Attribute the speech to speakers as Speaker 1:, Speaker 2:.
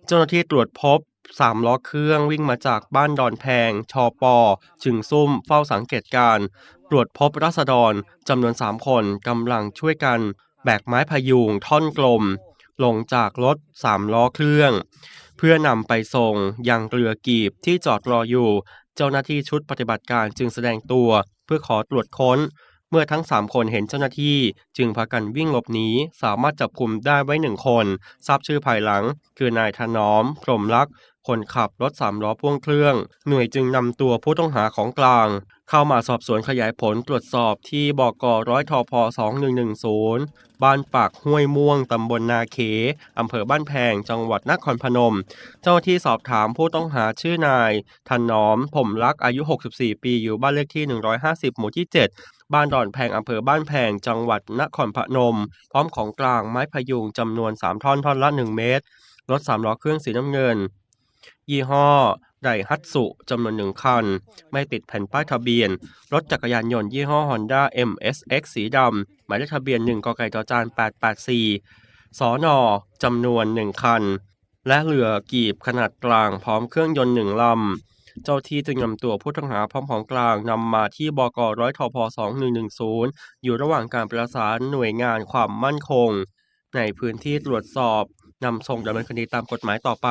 Speaker 1: เจ้าหน้าที่ตรวจพบ3ล้อเครื่องวิ่งมาจากบ้านดอนแพงชปจึงซุ่มเฝ้าสังเกตการณ์ตรวจพบราษฎรจำนวน3คนกำลังช่วยกันแบกไม้พยุงท่อนกลมลงจากรถ3ล้อเครื่องเพื่อนำไปส่งยังเรือกีบที่จอดรออยู่เจ้าหน้าที่ชุดปฏิบัติการจึงแสดงตัวเพื่อขอตรวจค้นเมื่อทั้ง3คนเห็นเจ้าหน้าที่จึงพากันวิ่งหลบหนีสามารถจับกุมได้ไว้1คนทราบชื่อภายหลังคือนายถนอมพรหมลักษณ์คนขับรถ3ล้อพ่วงเครื่องหน่วยจึงนำตัวผู้ต้องหาของกลางเข้ามาสอบสวนขยายผลตรวจสอบที่บก.ร้อยทพ2110บ้านปากห้วยม่วงตำบลนาเขอำเภอบ้านแพงจังหวัดนครพนมเจ้าหน้าที่สอบถามผู้ต้องหาชื่อนายถนอมพรหมลักษณ์อายุ64ปีอยู่บ้านเลขที่150หมู่ที่7บ้านดอนแพงอำเภอบ้านแพงจังหวัดนครพนมพร้อมของกลางไม้พยุงจำนวน3ท่อนท่อนละ1เมตรรถ3ล้อเครื่องสีน้ำเงินยี่ห้อไดฮัตสุจำนวน1คันไม่ติดแผ่นป้ายทะเบียนรถจักรยานยนต์ยี่ห้อ Honda MSX สีดำหมายเลขทะเบียน1กไก่จจาน884สนจำนวน1คันและเรือกีบขนาดกลางพร้อมเครื่องยนต์1ลำเจ้าที่จึงนำตัวผู้ต้องหาพร้อมของกลางนำมาที่บก.ร้อยทพ2110อยู่ระหว่างการประสานหน่วยงานความมั่นคงในพื้นที่ตรวจสอบนำส่งดำเนินคดีตามกฎหมายต่อไป